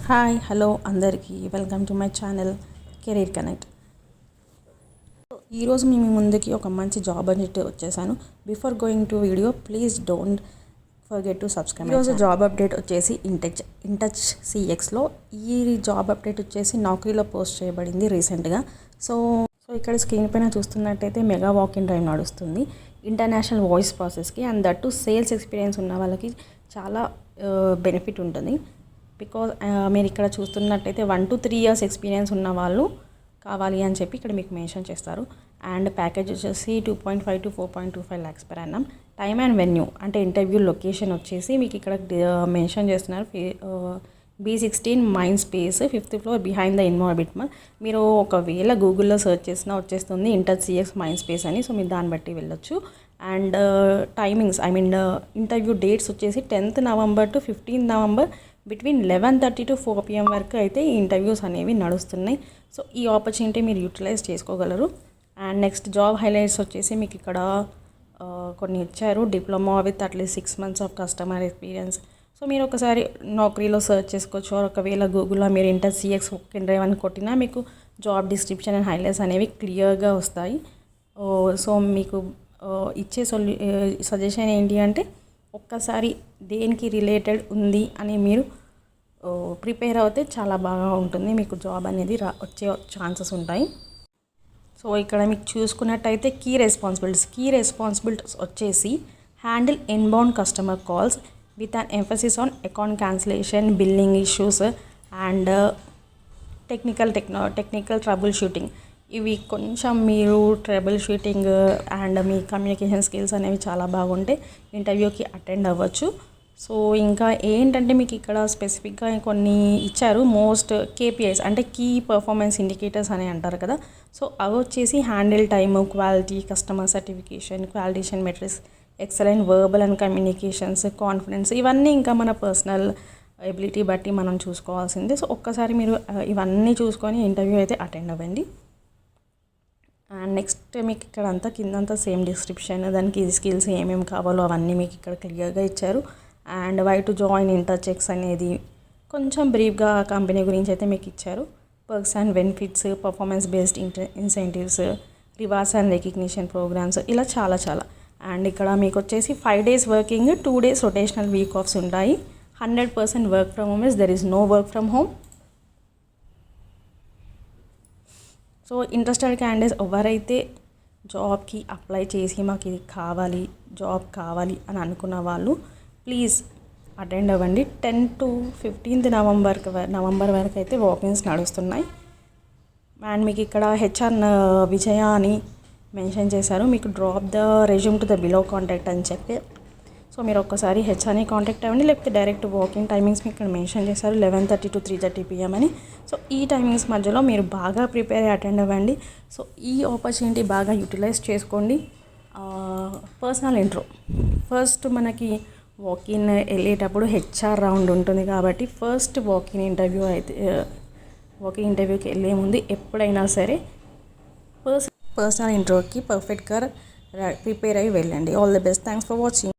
Hi hello అందరికీ welcome to my channel career connect. ఈరోజు మీ ముందుకి ఒక మంచి జాబ్ అప్డేట్ వచ్చేసాను. Before going to video please don't forget to subscribe. ఈరోజు జాబ్ అప్డేట్ వచ్చేసి ఇంటచ్ సిఎక్స్లో ఈ జాబ్ అప్డేట్ వచ్చేసి నౌకరీలో పోస్ట్ చేయబడింది రీసెంట్గా. సో ఇక్కడ స్క్రీన్ పైన చూస్తున్నట్టయితే మెగా వాక్-ఇన్ డ్రైవ్ నడుస్తుంది ఇంటర్నేషనల్ వాయిస్ ప్రాసెస్కి. అండ్ దట్టు సేల్స్ ఎక్స్పీరియన్స్ ఉన్న వాళ్ళకి చాలా బెనిఫిట్ ఉంటుంది. బికాజ్ మీరు ఇక్కడ చూస్తున్నట్టయితే 1 to 3 years ఎక్స్పీరియన్స్ ఉన్న వాళ్ళు కావాలి అని చెప్పి ఇక్కడ మీకు మెన్షన్ చేస్తారు. అండ్ ప్యాకేజ్ వచ్చేసి 2.5 to 4.25 lakhs per annum. Time and venue అంటే ఇంటర్వ్యూ లొకేషన్ వచ్చేసి మీకు ఇక్కడ మెన్షన్ చేస్తున్నారు. B16 mind space 5th floor behind the Inorbit mall. మీరు ఒకవేళ గూగుల్లో సెర్చ్ చేసినా వచ్చేస్తుంది ఇంటర్ సిఎక్స్ మైండ్ స్పేస్ అని. సో మీరు దాన్ని బట్టి వెళ్ళొచ్చు. అండ్ టైమింగ్స్ ఇంటర్వ్యూ డేట్స్ వచ్చేసి 10th November to 15th November between 11:30 to 4 PM వరకు అయితే ఈ ఇంటర్వ్యూస్ అనేవి నడుస్తున్నాయి. సో ఈ ఆపర్చునిటీ మీరు యూటిలైజ్ చేసుకోగలరు. అండ్ నెక్స్ట్ జాబ్ హైలైట్స్ వచ్చేసి మీకు ఇక్కడ కొన్ని ఇచ్చారు. Diploma with at least 6 months of customer experience. So మీరు ఒకసారి నౌకరీలో సెర్చ్ చేసుకోవచ్చు. ఒకవేళ గూగుల్లో మీరు ఇంటర్ సిఎక్స్ వాక్-ఇన్ డ్రైవ్ అని కొట్టినా మీకు జాబ్ డిస్క్రిప్షన్ అండ్ హైలైట్స్ అనేవి క్లియర్గా వస్తాయి. సో మీకు ఇచ్చే సజెషన్ ఏంటి అంటే ఒక్కసారి దేనికి రిలేటెడ్ ఉంది అని మీరు ప్రిపేర్ అవుతే చాలా బాగా ఉంటుంది. మీకు జాబ్ అనేది వచ్చే ఛాన్సెస్ ఉంటాయి. సో ఇక్కడ మీకు చూసుకున్నట్టయితే కీ రెస్పాన్సిబిలిటీస్ వచ్చేసి handle inbound customer calls with an emphasis on account cancellation, billing issues and technical trouble shooting. ఇవి కొంచెం మీరు trouble shooting and me communication skills అనేవి చాలా బాగుంటే ఇంటర్వ్యూకి అటెండ్ అవ్వచ్చు. సో ఇంకా ఏంటంటే మీకు ఇక్కడ స్పెసిఫిక్గా కొన్ని ఇచ్చారు. మోస్ట్ KPIs అంటే కీ పర్ఫార్మెన్స్ ఇండికేటర్స్ అని అంటారు కదా. సో అవి వచ్చేసి handle time, quality, customer certification, క్వాలిడేషన్ metrics, excellent verbal and communications, confidence, ఇవన్నీ ఇంకా మన పర్సనల్ ఎబిలిటీ బట్టి మనం చూసుకోవాల్సిందే. సో ఒక్కసారి మీరు ఇవన్నీ చూసుకొని ఇంటర్వ్యూ అయితే అటెండ్ అవ్వండి. అండ్ నెక్స్ట్ మీకు ఇక్కడ అంతా కిందంతా సేమ్ డిస్క్రిప్షన్, దానికి స్కిల్స్ ఏమేమి కావాలో అవన్నీ మీకు ఇక్కడ క్లియర్గా ఇచ్చారు. అండ్ వై టు జాయిన్ ఇంటర్చెక్స్ అనేది కొంచెం బ్రీఫ్గా కంపెనీ గురించి అయితే మీకు ఇచ్చారు. Perks and benefits, performance based incentives, rewards and recognition programs, ఇలా చాలా. అండ్ ఇక్కడ మీకు వచ్చేసి 5 days working, 2 days rotational week offs ఉంటాయి. 100% work from home, there is no work from home. So interested candidates ఎవరైతే జాబ్కి అప్లై చేసి మాకు ఇది కావాలి, జాబ్ కావాలి అని అనుకున్న వాళ్ళు ప్లీజ్ అటెండ్ అవ్వండి. 10 to 15th November వరకు అయితే వాకిన్స్ నడుస్తున్నాయి. అండ్ మీకు ఇక్కడ HR విజయ అని మెన్షన్ చేశారు. మీకు drop the resume to the below contact అని చెప్పి. సో మీరు ఒక్కసారి HRని కాంటాక్ట్ అవ్వండి, లేకపోతే డైరెక్ట్ వాకింగ్ టైమింగ్స్ మీకు ఇక్కడ మెన్షన్ చేశారు 11:30 to 3:30 PM అని. సో ఈ టైమింగ్స్ మధ్యలో మీరు బాగా ప్రిపేర్ అటెండ్ అవ్వండి. సో ఈ ఆపర్చునిటీ బాగా యూటిలైజ్ చేసుకోండి. పర్సనల్ ఇంట్రో ఫస్ట్ మనకి వాకిన్ వెళ్ళేటప్పుడు HR రౌండ్ ఉంటుంది కాబట్టి ఫస్ట్ వాకిన్ ఇంటర్వ్యూకి వెళ్ళే ముందు ఎప్పుడైనా సరే పర్సనల్ ఇంట్రోకి పర్ఫెక్ట్గా ప్రిపేర్ అయ్యి వెళ్ళండి. All the best. Thanks for watching.